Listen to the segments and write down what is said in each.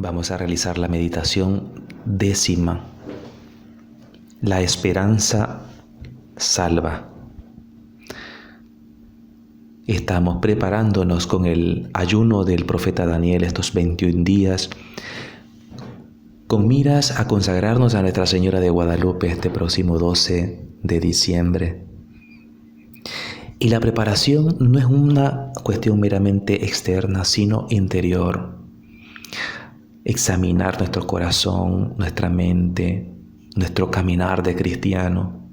Vamos a realizar la meditación 10ª. La esperanza salva. Estamos preparándonos con el ayuno del profeta Daniel estos 21 días, con miras a consagrarnos a Nuestra Señora de Guadalupe este próximo 12 de diciembre. Y la preparación no es una cuestión meramente externa, sino interior. Examinar nuestro corazón, nuestra mente, nuestro caminar de cristiano.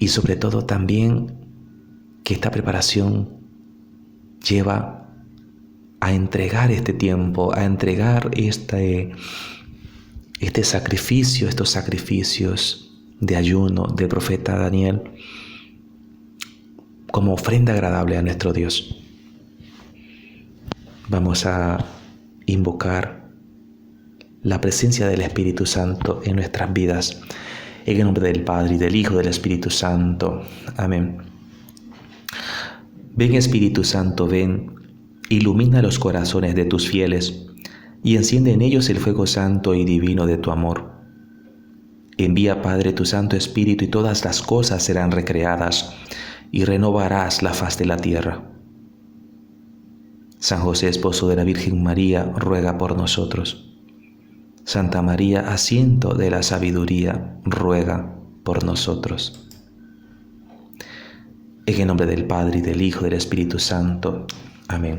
Y sobre todo también que esta preparación lleva a entregar este tiempo, a entregar este sacrificio, estos sacrificios de ayuno del profeta Daniel como ofrenda agradable a nuestro Dios. Vamos a invocar la presencia del Espíritu Santo en nuestras vidas. En el nombre del Padre, y del Hijo, y del Espíritu Santo. Amén. Ven, Espíritu Santo, ven, ilumina los corazones de tus fieles y enciende en ellos el fuego santo y divino de tu amor. Envía, Padre, tu Santo Espíritu y todas las cosas serán recreadas y renovarás la faz de la tierra. San José, esposo de la Virgen María, ruega por nosotros. Santa María, asiento de la sabiduría, ruega por nosotros. En el nombre del Padre, y del Hijo, y del Espíritu Santo. Amén.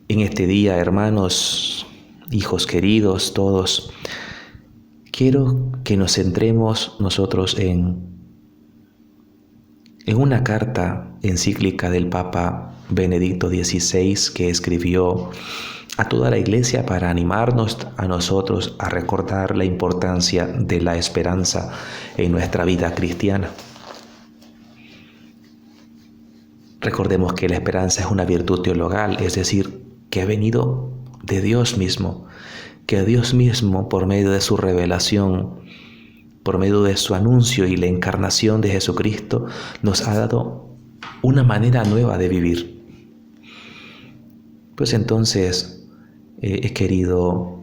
En este día, hermanos, hijos queridos, todos, quiero que nos centremos nosotros en una carta encíclica del Papa Benedicto XVI que escribió a toda la Iglesia para animarnos a nosotros a recordar la importancia de la esperanza en nuestra vida cristiana. Recordemos que la esperanza es una virtud teologal, es decir, que ha venido de Dios mismo, que Dios mismo, por medio de su revelación, por medio de su anuncio y la encarnación de Jesucristo, nos ha dado una manera nueva de vivir. Pues entonces he querido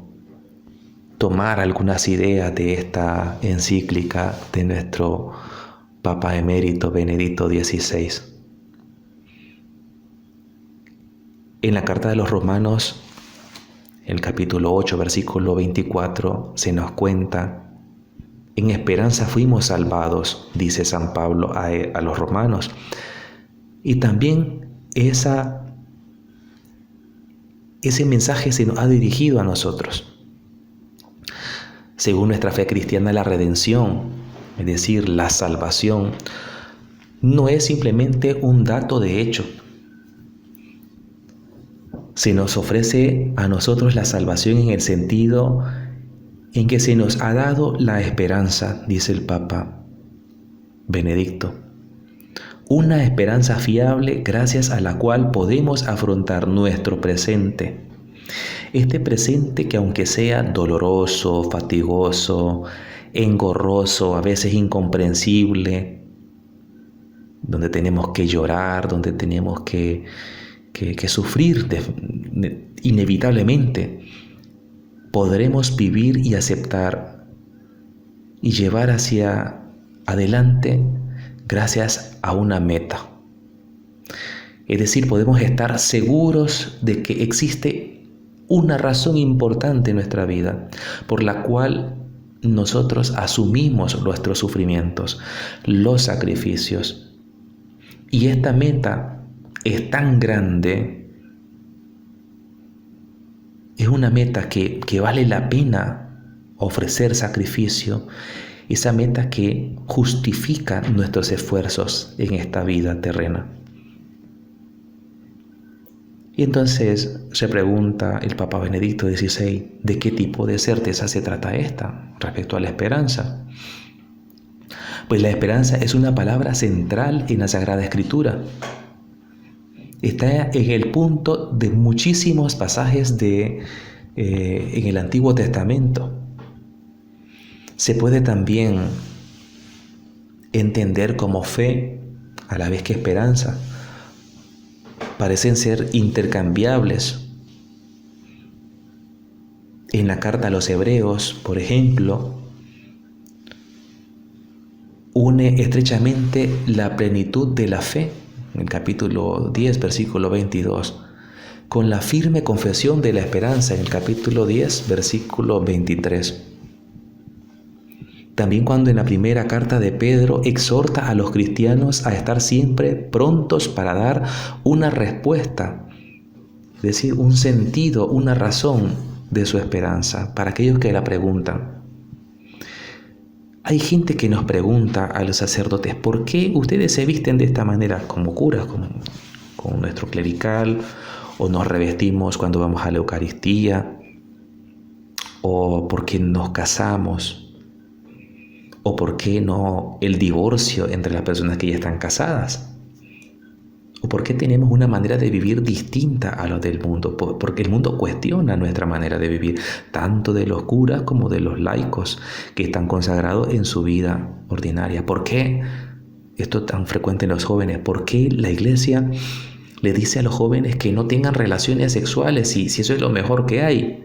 tomar algunas ideas de esta encíclica de nuestro Papa Emérito Benedicto XVI. En la carta de los Romanos, el capítulo 8, versículo 24, se nos cuenta: en esperanza fuimos salvados, dice San Pablo a los romanos. Y también ese mensaje se nos ha dirigido a nosotros. Según nuestra fe cristiana, la redención, es decir, la salvación, no es simplemente un dato de hecho. Se nos ofrece a nosotros la salvación en el sentido en que se nos ha dado la esperanza, dice el Papa Benedicto. Una esperanza fiable gracias a la cual podemos afrontar nuestro presente. Este presente que, aunque sea doloroso, fatigoso, engorroso, a veces incomprensible, donde tenemos que llorar, donde tenemos que sufrir inevitablemente, podremos vivir y aceptar y llevar hacia adelante gracias a una meta. Es decir, podemos estar seguros de que existe una razón importante en nuestra vida por la cual nosotros asumimos nuestros sufrimientos, los sacrificios. Y esta meta es tan grande, es una meta que vale la pena ofrecer sacrificio, esa meta que justifica nuestros esfuerzos en esta vida terrena. Y entonces se pregunta el Papa Benedicto XVI, ¿de qué tipo de certeza se trata esta respecto a la esperanza? Pues la esperanza es una palabra central en la Sagrada Escritura. Está en el punto de muchísimos pasajes en el Antiguo Testamento. Se puede también entender como fe a la vez que esperanza. Parecen ser intercambiables, En la carta a los Hebreos, por ejemplo, une estrechamente la plenitud de la fe, en el capítulo 10, versículo 22, con la firme confesión de la esperanza, en el capítulo 10, versículo 23. También cuando en la primera carta de Pedro exhorta a los cristianos a estar siempre prontos para dar una respuesta, es decir, un sentido, una razón de su esperanza para aquellos que la preguntan. Hay gente que nos pregunta a los sacerdotes, ¿por qué ustedes se visten de esta manera como curas, con nuestro clerical, o nos revestimos cuando vamos a la Eucaristía, o por qué nos casamos? ¿O por qué no el divorcio entre las personas que ya están casadas? ¿O por qué tenemos una manera de vivir distinta a la del mundo? Porque el mundo cuestiona nuestra manera de vivir, tanto de los curas como de los laicos que están consagrados en su vida ordinaria. ¿Por qué esto es tan frecuente en los jóvenes? ¿Por qué la Iglesia le dice a los jóvenes que no tengan relaciones sexuales si eso es lo mejor que hay?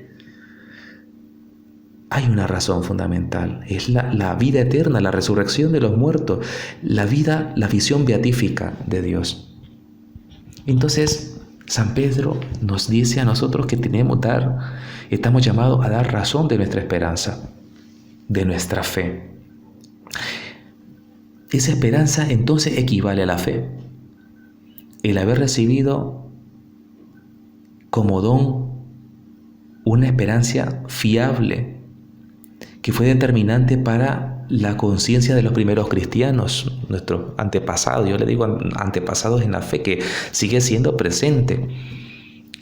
Hay una razón fundamental, es la vida eterna, la resurrección de los muertos, la vida, la visión beatífica de Dios. Entonces, San Pedro nos dice a nosotros que estamos llamados a dar razón de nuestra esperanza, de nuestra fe. Esa esperanza entonces equivale a la fe. El haber recibido como don una esperanza fiable, que fue determinante para la conciencia de los primeros cristianos, nuestros antepasados, yo le digo antepasados en la fe, que sigue siendo presente.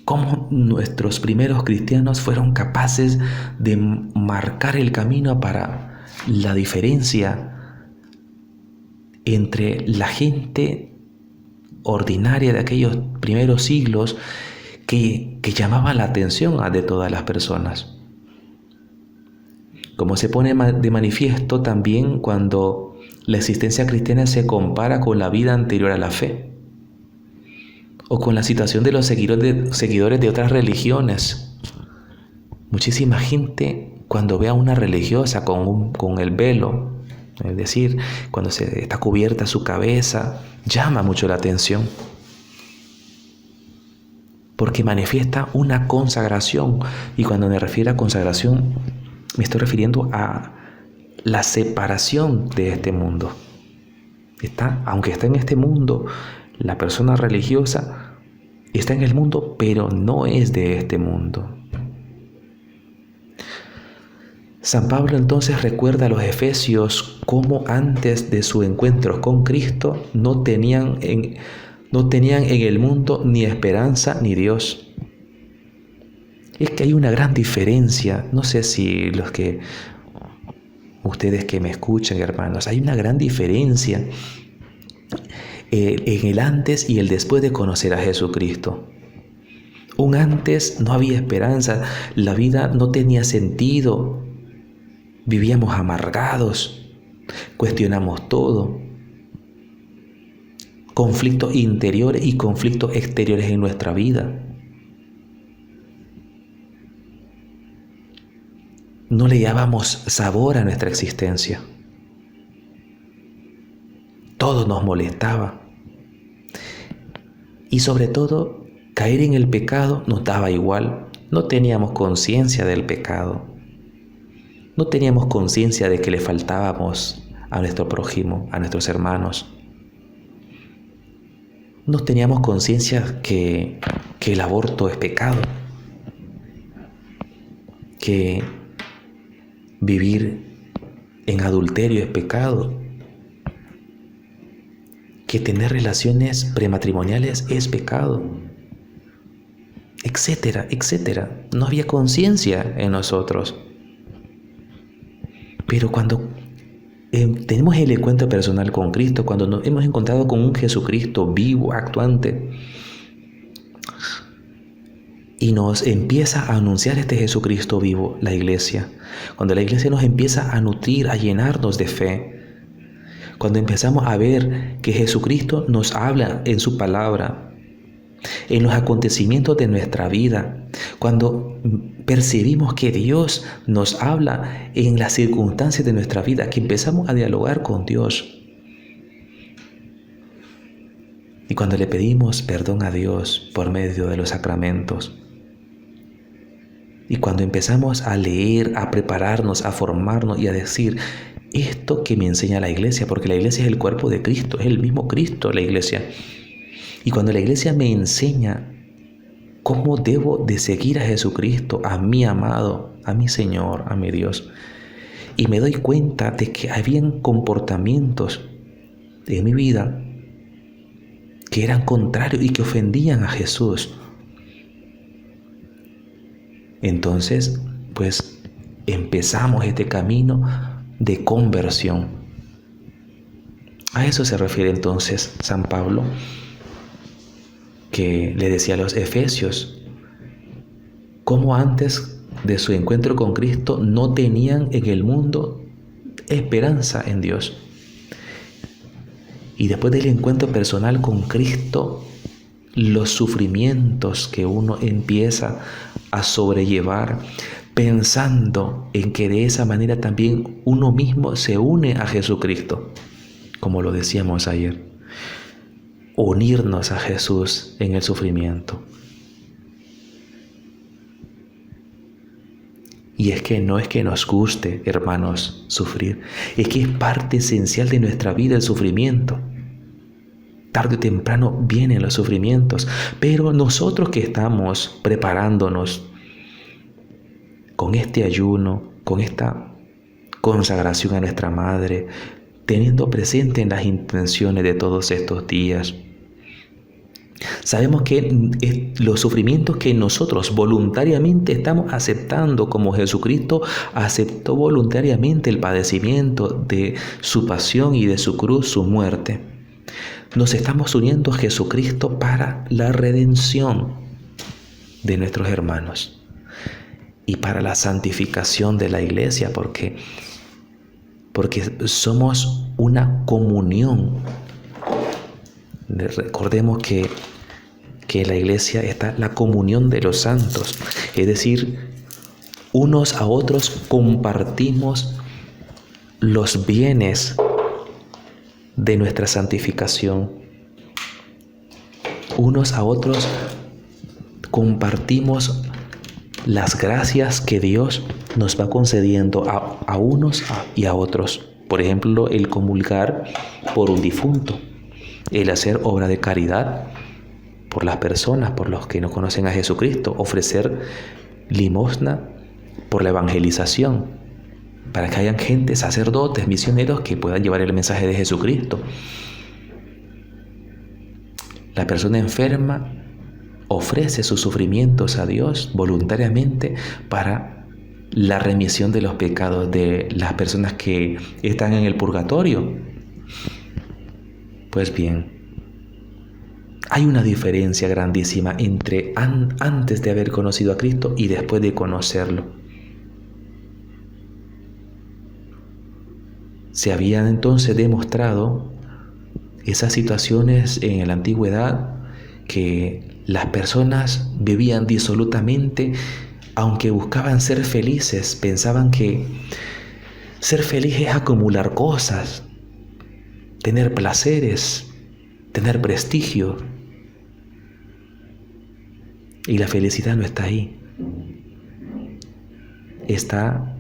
Cómo nuestros primeros cristianos fueron capaces de marcar el camino para la diferencia entre la gente ordinaria de aquellos primeros siglos que llamaban la atención de todas las personas. Como se pone de manifiesto también cuando la existencia cristiana se compara con la vida anterior a la fe, o con la situación de los seguidores de otras religiones. Muchísima gente, cuando ve a una religiosa con el velo, es decir, cuando está cubierta su cabeza, llama mucho la atención, porque manifiesta una consagración. Y cuando me refiero a consagración, me estoy refiriendo a la separación de este mundo. Aunque está en este mundo, la persona religiosa está en el mundo, pero no es de este mundo. San Pablo entonces recuerda a los efesios cómo antes de su encuentro con Cristo no tenían en el mundo ni esperanza ni Dios. Es que hay una gran diferencia, no sé si ustedes que me escuchan, hermanos, hay una gran diferencia en el antes y el después de conocer a Jesucristo. Un antes no había esperanza, la vida no tenía sentido, vivíamos amargados, cuestionamos todo, conflictos interiores y conflictos exteriores en nuestra vida. No le dábamos sabor a nuestra existencia. Todo nos molestaba. Y sobre todo, caer en el pecado nos daba igual. No teníamos conciencia del pecado. No teníamos conciencia de que le faltábamos a nuestro prójimo, a nuestros hermanos. No teníamos conciencia que el aborto es pecado. Que vivir en adulterio es pecado, que tener relaciones prematrimoniales es pecado, etcétera, etcétera. No había conciencia en nosotros. Pero cuando tenemos el encuentro personal con Cristo, cuando nos hemos encontrado con un Jesucristo vivo, actuante, y nos empieza a anunciar este Jesucristo vivo, la Iglesia. Cuando la Iglesia nos empieza a nutrir, a llenarnos de fe. Cuando empezamos a ver que Jesucristo nos habla en su palabra. en los acontecimientos de nuestra vida, cuando percibimos que Dios nos habla en las circunstancias de nuestra vida, que empezamos a dialogar con Dios. Y cuando le pedimos perdón a Dios por medio de los sacramentos, y cuando empezamos a leer, a prepararnos, a formarnos y a decir esto que me enseña la iglesia, porque la iglesia es el cuerpo de Cristo, es el mismo Cristo la iglesia. Y cuando la iglesia me enseña cómo debo de seguir a Jesucristo, a mi amado, a mi Señor, a mi Dios, y me doy cuenta de que habían comportamientos en mi vida que eran contrarios y que ofendían a Jesús, entonces, pues empezamos este camino de conversión. A eso se refiere entonces San Pablo, que le decía a los efesios, cómo antes de su encuentro con Cristo no tenían en el mundo esperanza en Dios. Y después del encuentro personal con Cristo, los sufrimientos que uno empieza a sobrellevar, pensando en que de esa manera también uno mismo se une a Jesucristo, como lo decíamos ayer, unirnos a Jesús en el sufrimiento. Y es que no es que nos guste, hermanos, sufrir, es que es parte esencial de nuestra vida el sufrimiento. Tarde o temprano vienen los sufrimientos, pero nosotros que estamos preparándonos con este ayuno, con esta consagración a nuestra Madre, teniendo presente en las intenciones de todos estos días, sabemos que los sufrimientos que nosotros voluntariamente estamos aceptando, como Jesucristo aceptó voluntariamente el padecimiento de su pasión y de su cruz, su muerte, nos estamos uniendo a Jesucristo para la redención de nuestros hermanos y para la santificación de la iglesia, porque somos una comunión. Recordemos que en la iglesia está la comunión de los santos, es decir, unos a otros compartimos los bienes de nuestra santificación. Unos a otros compartimos las gracias que Dios nos va concediendo a unos y a otros. Por ejemplo, el comulgar por un difunto, el hacer obra de caridad por las personas, por los que no conocen a Jesucristo, ofrecer limosna por la evangelización, para que hayan gente, sacerdotes, misioneros que puedan llevar el mensaje de Jesucristo. La persona enferma ofrece sus sufrimientos a Dios voluntariamente para la remisión de los pecados de las personas que están en el purgatorio. Pues bien, hay una diferencia grandísima entre antes de haber conocido a Cristo y después de conocerlo. Se habían entonces demostrado esas situaciones en la antigüedad que las personas vivían disolutamente, aunque buscaban ser felices, pensaban que ser feliz es acumular cosas, tener placeres, tener prestigio. Y la felicidad no está ahí. Está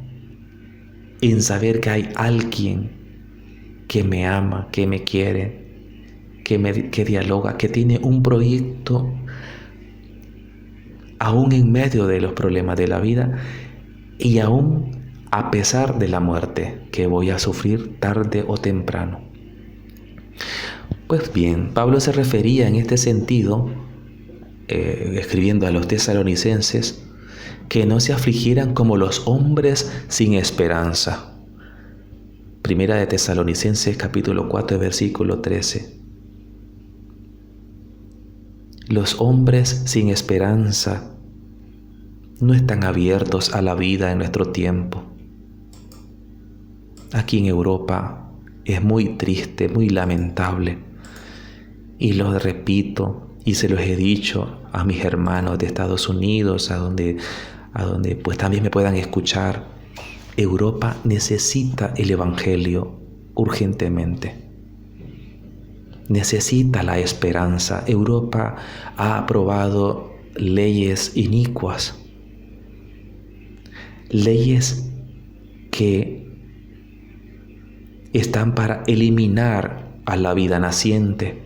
en saber que hay alguien que me ama, que me quiere, que dialoga, que tiene un proyecto aún en medio de los problemas de la vida y aún a pesar de la muerte que voy a sufrir tarde o temprano. Pues bien, Pablo se refería en este sentido, escribiendo a los tesalonicenses, que no se afligieran como los hombres sin esperanza. Primera de Tesalonicenses capítulo 4 versículo 13. Los hombres sin esperanza no están abiertos a la vida en nuestro tiempo. Aquí en Europa es muy triste, muy lamentable. Y lo repito, Y se los he dicho a mis hermanos de Estados Unidos, a donde pues también me puedan escuchar. Europa necesita el Evangelio urgentemente. Necesita la esperanza. Europa ha aprobado leyes inicuas, leyes que están para eliminar a la vida naciente,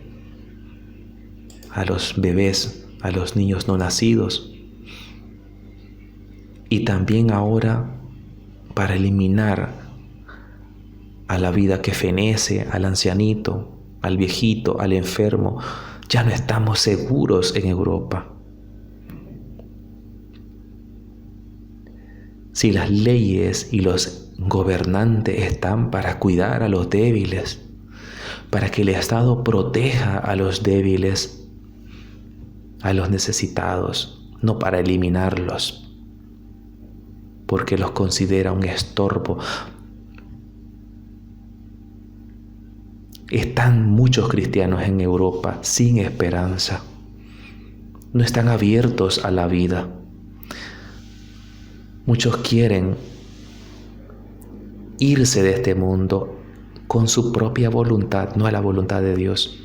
a los bebés, a los niños no nacidos, y también ahora para eliminar a la vida que fenece, al ancianito, al viejito, al enfermo. Ya no estamos seguros en Europa. Si las leyes y los gobernantes están para cuidar a los débiles, para que el Estado proteja a los débiles, a los necesitados, no para eliminarlos, porque los considera un estorbo. Están muchos cristianos en Europa sin esperanza. No están abiertos a la vida. Muchos quieren irse de este mundo con su propia voluntad, no a la voluntad de Dios.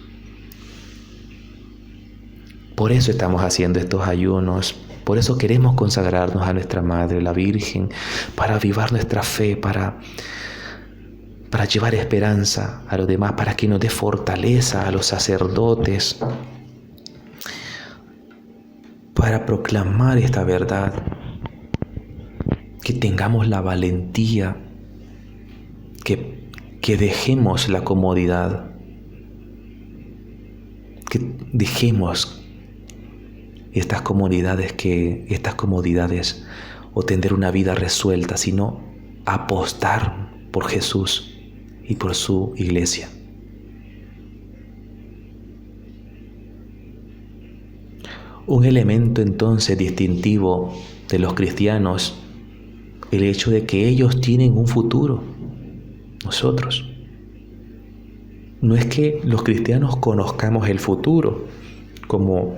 Por eso estamos haciendo estos ayunos. Por eso queremos consagrarnos a nuestra Madre, la Virgen, para avivar nuestra fe, para llevar esperanza a los demás, para que nos dé fortaleza a los sacerdotes, para proclamar esta verdad, que tengamos la valentía, que dejemos la comodidad, que dejemos estas comodidades o tener una vida resuelta, sino apostar por Jesús y por su iglesia. Un elemento entonces distintivo de los cristianos, el hecho de que ellos tienen un futuro. Nosotros. No es que los cristianos conozcamos el futuro, como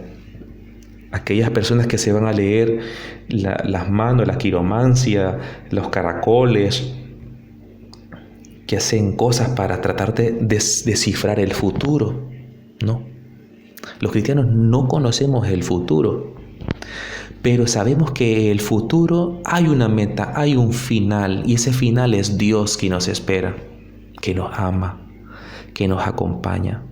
aquellas personas que se van a leer las manos, la quiromancia, los caracoles, que hacen cosas para tratar de descifrar el futuro. No. Los cristianos no conocemos el futuro, pero sabemos que el futuro hay una meta, hay un final, y ese final es Dios que nos espera, que nos ama, que nos acompaña.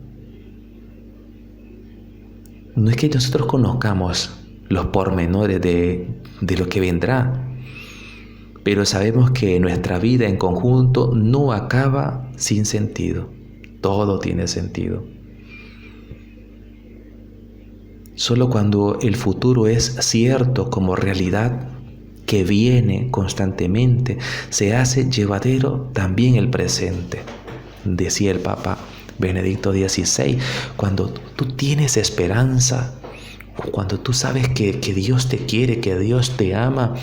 No es que nosotros conozcamos los pormenores de lo que vendrá, pero sabemos que nuestra vida en conjunto no acaba sin sentido. Todo tiene sentido. Solo cuando el futuro es cierto como realidad que viene constantemente, se hace llevadero también el presente. Decía el Papa Benedicto XVI, cuando tú tienes esperanza, cuando tú sabes que Dios te quiere, que Dios te ama,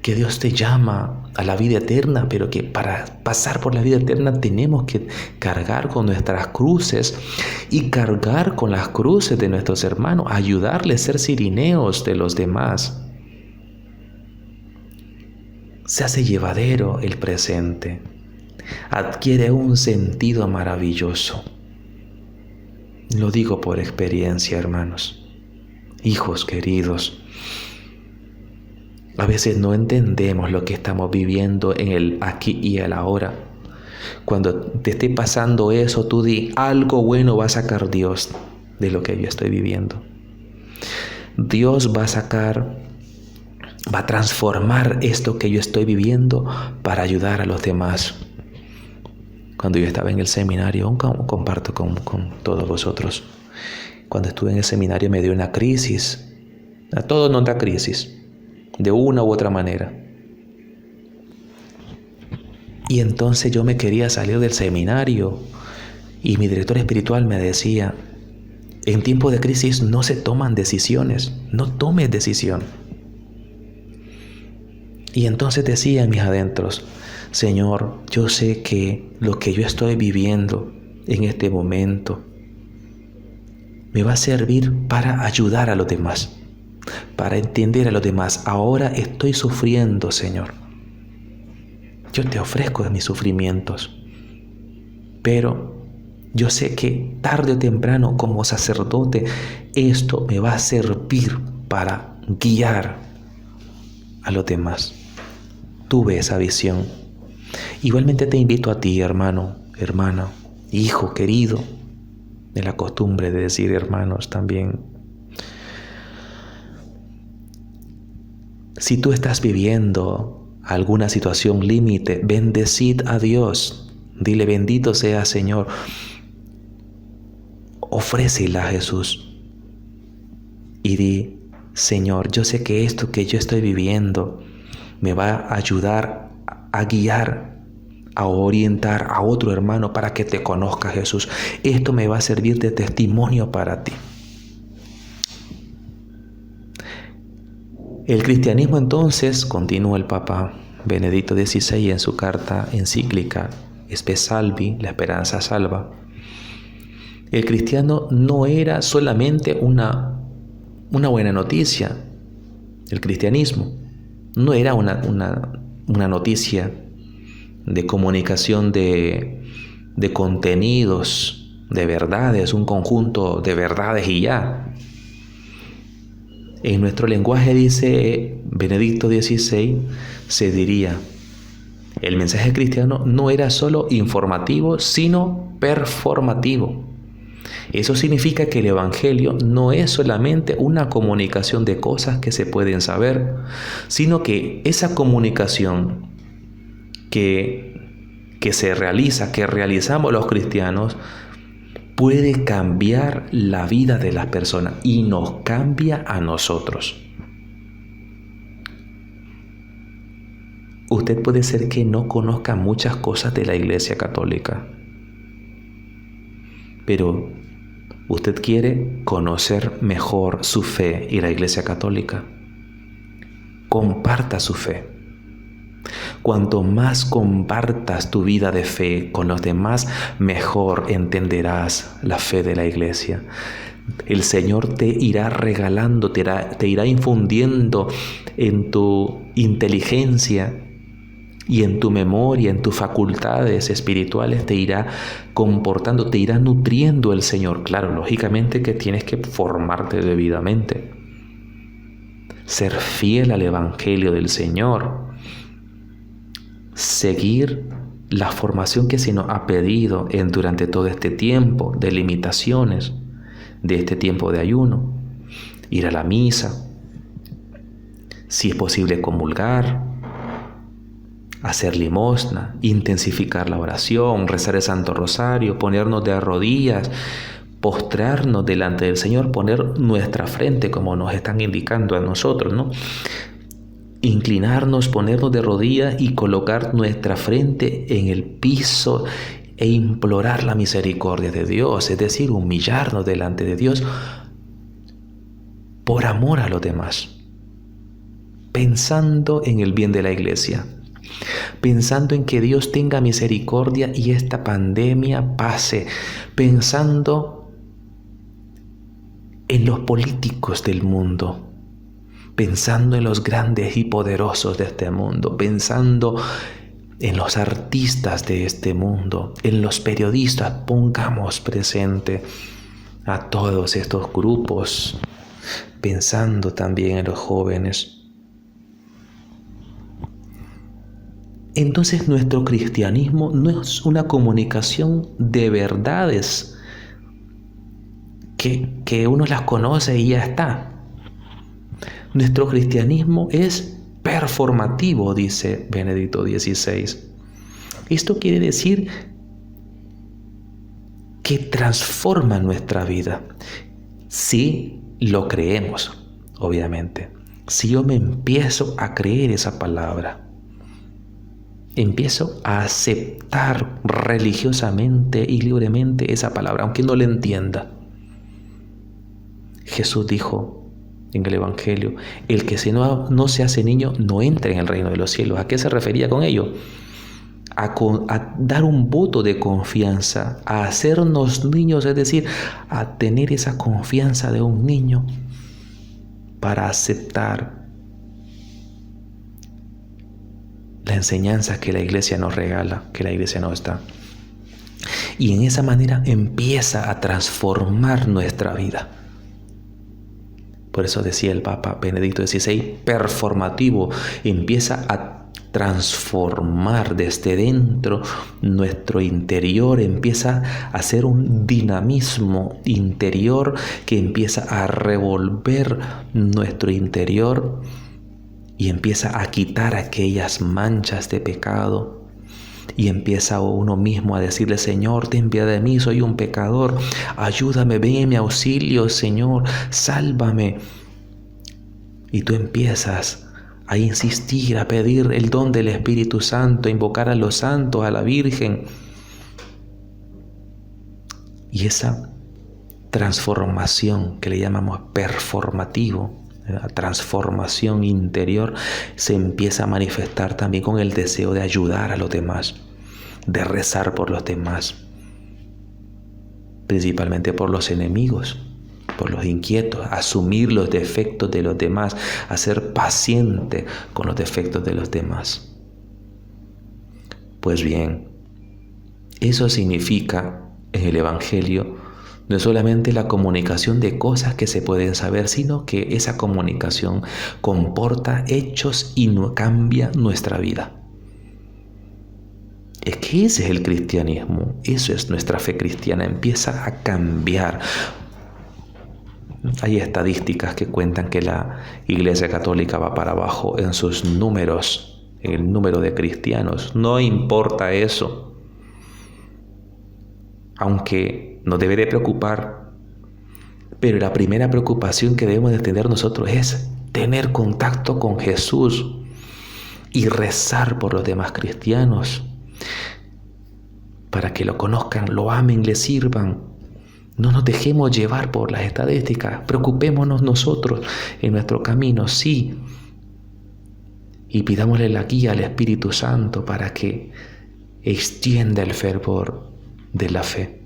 que Dios te llama a la vida eterna, pero que para pasar por la vida eterna tenemos que cargar con nuestras cruces y cargar con las cruces de nuestros hermanos, ayudarles a ser cirineos de los demás. Se hace llevadero el presente, adquiere un sentido maravilloso. Lo digo por experiencia, hermanos, hijos queridos. A veces no entendemos lo que estamos viviendo en el aquí y el ahora. Cuando te esté pasando eso, tú di, algo bueno va a sacar Dios de lo que yo estoy viviendo. Dios va a transformar esto que yo estoy viviendo para ayudar a los demás. Cuando yo estaba en el seminario, aún comparto con todos vosotros, cuando estuve en el seminario me dio una crisis. A todos nos da crisis, de una u otra manera. Y entonces yo me quería salir del seminario y mi director espiritual me decía, en tiempo de crisis no se toman decisiones, no tomes decisión. Y entonces decía en mis adentros, Señor, yo sé que lo que yo estoy viviendo en este momento me va a servir para ayudar a los demás, para entender a los demás. Ahora estoy sufriendo, Señor. Yo te ofrezco mis sufrimientos, pero yo sé que tarde o temprano como sacerdote esto me va a servir para guiar a los demás. Tuve esa visión. Igualmente te invito a ti, hermano, hermana, hijo querido, de la costumbre de decir hermanos también. Si tú estás viviendo alguna situación límite, bendecid a Dios. Dile, bendito sea Señor. Ofrécela a Jesús. Y di, Señor, yo sé que esto que yo estoy viviendo me va a ayudar a guiar, a orientar a otro hermano para que te conozca, Jesús. Esto me va a servir de testimonio para ti. El cristianismo entonces, continúa el Papa Benedicto XVI en su carta encíclica Spe Salvi, la esperanza salva. El cristiano no era solamente una buena noticia. El cristianismo no era una noticia de comunicación de contenidos, de verdades, un conjunto de verdades y ya. En nuestro lenguaje, dice Benedicto XVI, se diría, el mensaje cristiano no era solo informativo, sino performativo. Eso significa que el Evangelio no es solamente una comunicación de cosas que se pueden saber, sino que esa comunicación que se realiza, que realizamos los cristianos, puede cambiar la vida de las personas y nos cambia a nosotros. Usted puede ser que no conozca muchas cosas de la Iglesia Católica, pero usted quiere conocer mejor su fe y la Iglesia Católica. Comparta su fe. Cuanto más compartas tu vida de fe con los demás, mejor entenderás la fe de la Iglesia. El Señor te irá regalando, te irá infundiendo en tu inteligencia y en tu memoria, en tus facultades espirituales, te irá comportando, te irá nutriendo el Señor. Claro, lógicamente que tienes que formarte debidamente, ser fiel al Evangelio del Señor, seguir la formación que se nos ha pedido durante todo este tiempo de limitaciones, de este tiempo de ayuno, ir a la misa, si es posible comulgar, hacer limosna, intensificar la oración, rezar el Santo Rosario, ponernos de rodillas, postrarnos delante del Señor, poner nuestra frente como nos están indicando a nosotros, ¿no? Inclinarnos, ponernos de rodillas y colocar nuestra frente en el piso e implorar la misericordia de Dios, es decir, humillarnos delante de Dios por amor a los demás, pensando en el bien de la Iglesia, pensando en que Dios tenga misericordia y esta pandemia pase, pensando en los políticos del mundo, pensando en los grandes y poderosos de este mundo, pensando en los artistas de este mundo, en los periodistas. Pongamos presente a todos estos grupos, pensando también en los jóvenes. Entonces nuestro cristianismo no es una comunicación de verdades que uno las conoce y ya está. Nuestro cristianismo es performativo, dice Benedicto XVI. Esto quiere decir que transforma nuestra vida. Si lo creemos, obviamente. Si yo me empiezo a creer esa palabra, empiezo a aceptar religiosamente y libremente esa palabra, aunque no la entienda. Jesús dijo en el Evangelio, el que no se hace niño no entra en el reino de los cielos. ¿A qué se refería con ello? a dar un voto de confianza, a hacernos niños, es decir, a tener esa confianza de un niño para aceptar la enseñanza que la iglesia nos regala, que la iglesia nos da. Y en esa manera empieza a transformar nuestra vida. Por eso decía el Papa Benedicto XVI, performativo, empieza a transformar desde dentro nuestro interior, empieza a hacer un dinamismo interior que empieza a revolver nuestro interior y empieza a quitar aquellas manchas de pecado. Y empieza uno mismo a decirle: Señor, ten piedad de mí, soy un pecador, ayúdame, ven en mi auxilio, Señor, sálvame. Y tú empiezas a insistir, a pedir el don del Espíritu Santo, a invocar a los santos, a la Virgen. Y esa transformación que le llamamos performativo, la transformación interior, se empieza a manifestar también con el deseo de ayudar a los demás, de rezar por los demás, principalmente por los enemigos, por los inquietos, asumir los defectos de los demás, a ser paciente con los defectos de los demás. Pues bien, eso significa en el Evangelio no es solamente la comunicación de cosas que se pueden saber, sino que esa comunicación comporta hechos y cambia nuestra vida. Es que ese es el cristianismo, eso es nuestra fe cristiana, empieza a cambiar. Hay estadísticas que cuentan que la Iglesia Católica va para abajo en sus números, en el número de cristianos. No importa eso, aunque nos debe de preocupar, pero la primera preocupación que debemos de tener nosotros es tener contacto con Jesús y rezar por los demás cristianos para que lo conozcan, lo amen, le sirvan. No nos dejemos llevar por las estadísticas, preocupémonos nosotros en nuestro camino, sí, y pidámosle la guía al Espíritu Santo para que extienda el fervor de la fe.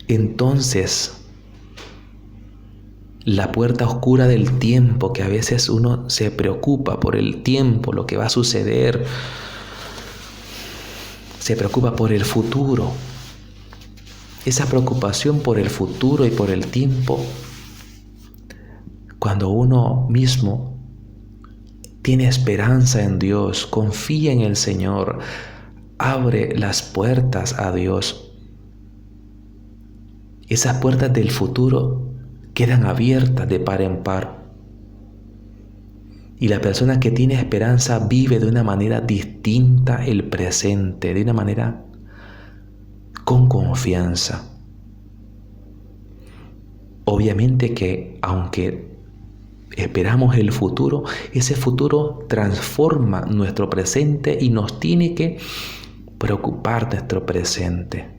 Entonces, la puerta oscura del tiempo, que a veces uno se preocupa por el tiempo, lo que va a suceder, se preocupa por el futuro. Esa preocupación por el futuro y por el tiempo, cuando uno mismo tiene esperanza en Dios, confía en el Señor, abre las puertas a Dios, esas puertas del futuro quedan abiertas de par en par. Y la persona que tiene esperanza vive de una manera distinta el presente, de una manera con confianza. Obviamente que aunque esperamos el futuro, ese futuro transforma nuestro presente y nos tiene que preocupar nuestro presente.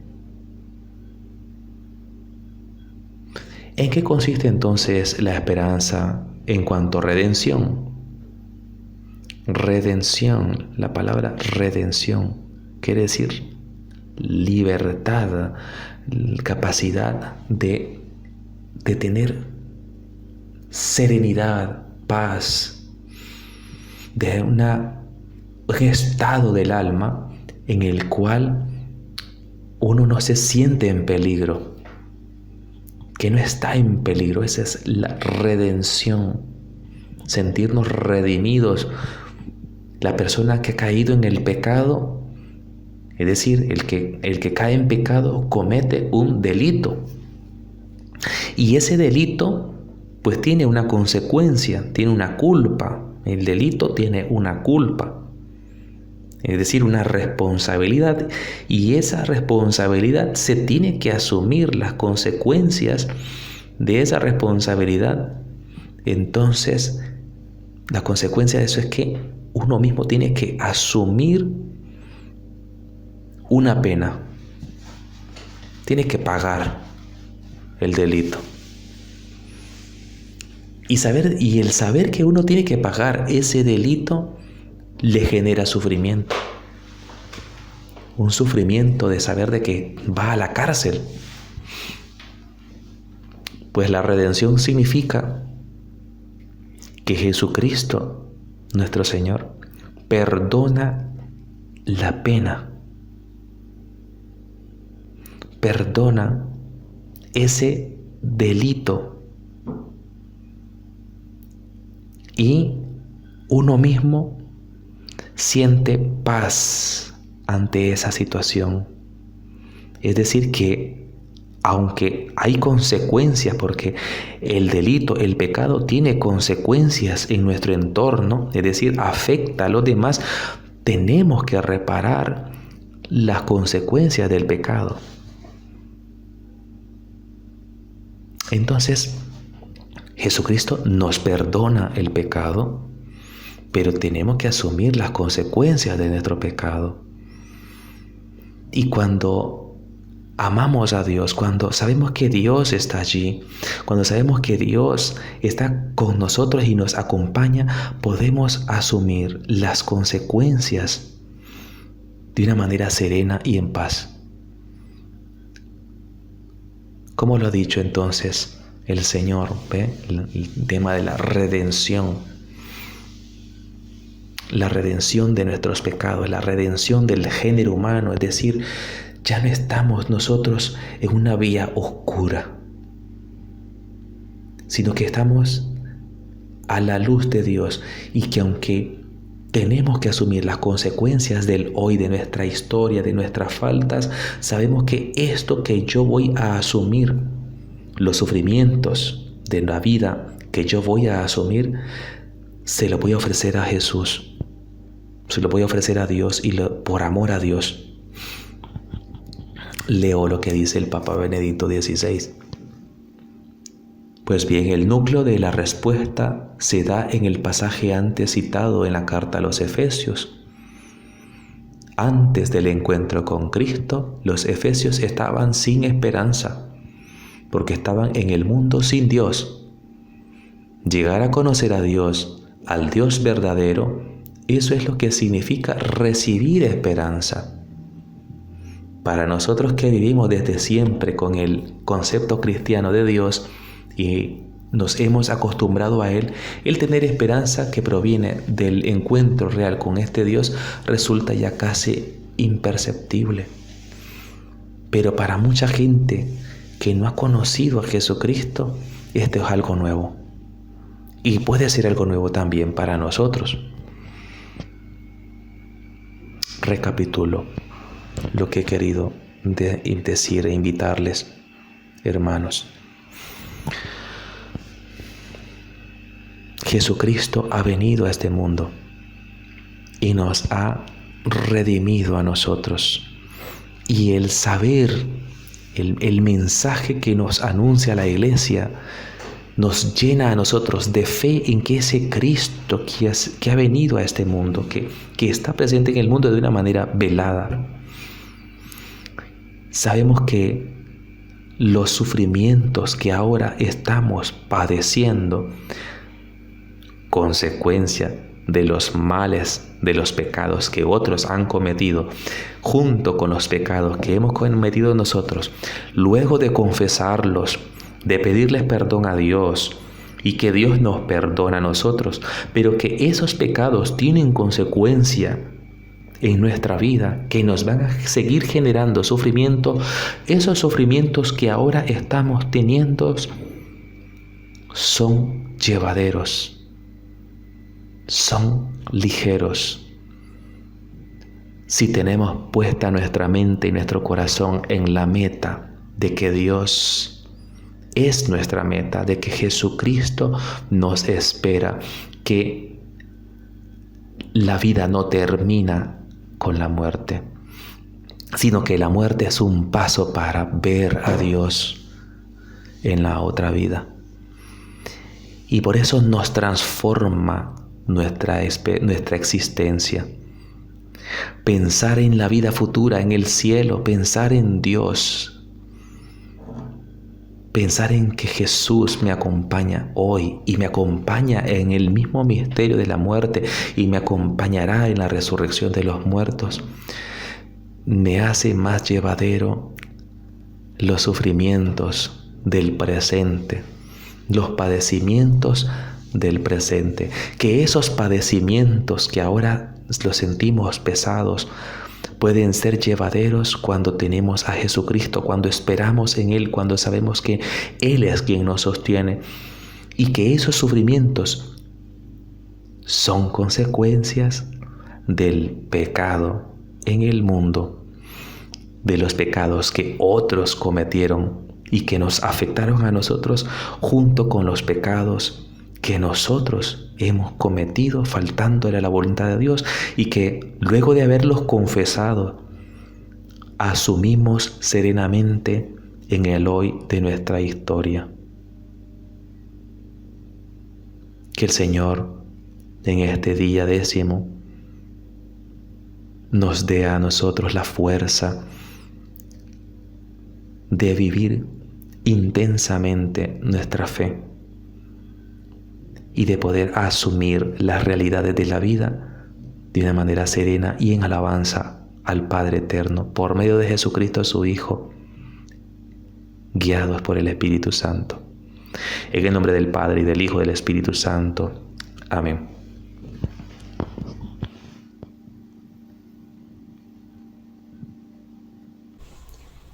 ¿En qué consiste entonces la esperanza en cuanto a redención? Redención, la palabra redención quiere decir libertad, capacidad de tener serenidad, paz, de un estado del alma en el cual uno no se siente en peligro, que no está en peligro. Esa es la redención, sentirnos redimidos. La persona que ha caído en el pecado, es decir, el que cae en pecado comete un delito. Y ese delito pues tiene una consecuencia, tiene una culpa. El delito tiene una culpa, es decir, una responsabilidad. Y esa responsabilidad se tiene que asumir las consecuencias de esa responsabilidad. Entonces, la consecuencia de eso es que uno mismo tiene que asumir una pena, tiene que pagar el delito. Y el saber que uno tiene que pagar ese delito le genera sufrimiento. Un sufrimiento de saber de que va a la cárcel. Pues la redención significa que Jesucristo, nuestro Señor, perdona la pena. Perdona ese delito. Y uno mismo siente paz ante esa situación. Es decir, que aunque hay consecuencias, porque el delito, el pecado tiene consecuencias en nuestro entorno, es decir, afecta a los demás, tenemos que reparar las consecuencias del pecado. Entonces, Jesucristo nos perdona el pecado, pero tenemos que asumir las consecuencias de nuestro pecado. Y cuando amamos a Dios, cuando sabemos que Dios está allí, cuando sabemos que Dios está con nosotros y nos acompaña, podemos asumir las consecuencias de una manera serena y en paz. ¿Cómo lo ha dicho entonces el Señor? ¿Ve? El tema de la redención. La redención de nuestros pecados, la redención del género humano, es decir, ya no estamos nosotros en una vía oscura, sino que estamos a la luz de Dios y que aunque tenemos que asumir las consecuencias del hoy, de nuestra historia, de nuestras faltas, sabemos que esto que yo voy a asumir, los sufrimientos de la vida que yo voy a asumir, se lo voy a ofrecer a Jesús, se lo voy a ofrecer a Dios y por amor a Dios. Leo lo que dice el Papa Benedicto XVI. Pues bien, el núcleo de la respuesta se da en el pasaje antes citado en la carta a los Efesios. Antes del encuentro con Cristo, los efesios estaban sin esperanza, porque estaban en el mundo sin Dios. Llegar a conocer a Dios, al Dios verdadero, eso es lo que significa recibir esperanza. Para nosotros que vivimos desde siempre con el concepto cristiano de Dios y nos hemos acostumbrado a Él, el tener esperanza que proviene del encuentro real con este Dios resulta ya casi imperceptible. Pero para mucha gente que no ha conocido a Jesucristo, esto es algo nuevo. Y puede ser algo nuevo también para nosotros. Recapitulo lo que he querido decir e invitarles, hermanos. Jesucristo ha venido a este mundo y nos ha redimido a nosotros. Y el saber, el mensaje que nos anuncia la Iglesia, nos llena a nosotros de fe en que ese Cristo que ha venido a este mundo, que está presente en el mundo de una manera velada. Sabemos que los sufrimientos que ahora estamos padeciendo, consecuencia de los males, de los pecados que otros han cometido, junto con los pecados que hemos cometido nosotros, luego de confesarlos, de pedirles perdón a Dios y que Dios nos perdona a nosotros, pero que esos pecados tienen consecuencia en nuestra vida, que nos van a seguir generando sufrimiento, esos sufrimientos que ahora estamos teniendo son llevaderos, son ligeros. Si tenemos puesta nuestra mente y nuestro corazón en la meta de que Dios es nuestra meta, de que Jesucristo nos espera, que la vida no termina con la muerte, sino que la muerte es un paso para ver a Dios en la otra vida. Y por eso nos transforma nuestra existencia. Pensar en la vida futura, en el cielo, pensar en Dios, Pensar en que Jesús me acompaña hoy y me acompaña en el mismo misterio de la muerte y me acompañará en la resurrección de los muertos, me hace más llevadero los sufrimientos del presente, los padecimientos del presente. Que esos padecimientos que ahora los sentimos pesados pueden ser llevaderos cuando tenemos a Jesucristo, cuando esperamos en Él, cuando sabemos que Él es quien nos sostiene y que esos sufrimientos son consecuencias del pecado en el mundo, de los pecados que otros cometieron y que nos afectaron a nosotros junto con los pecados que nosotros hemos cometido faltándole a la voluntad de Dios y que luego de haberlos confesado asumimos serenamente en el hoy de nuestra historia. Que el Señor en este día 10º nos dé a nosotros la fuerza de vivir intensamente nuestra fe y de poder asumir las realidades de la vida de una manera serena y en alabanza al Padre Eterno por medio de Jesucristo su Hijo, guiados por el Espíritu Santo. En el nombre del Padre y del Hijo y del Espíritu Santo. Amén.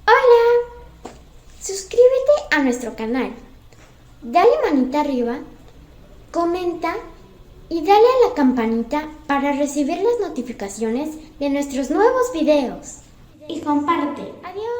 Hola, suscríbete a nuestro canal, dale manita arriba, comenta y dale a la campanita para recibir las notificaciones de nuestros nuevos videos. Y comparte. Adiós.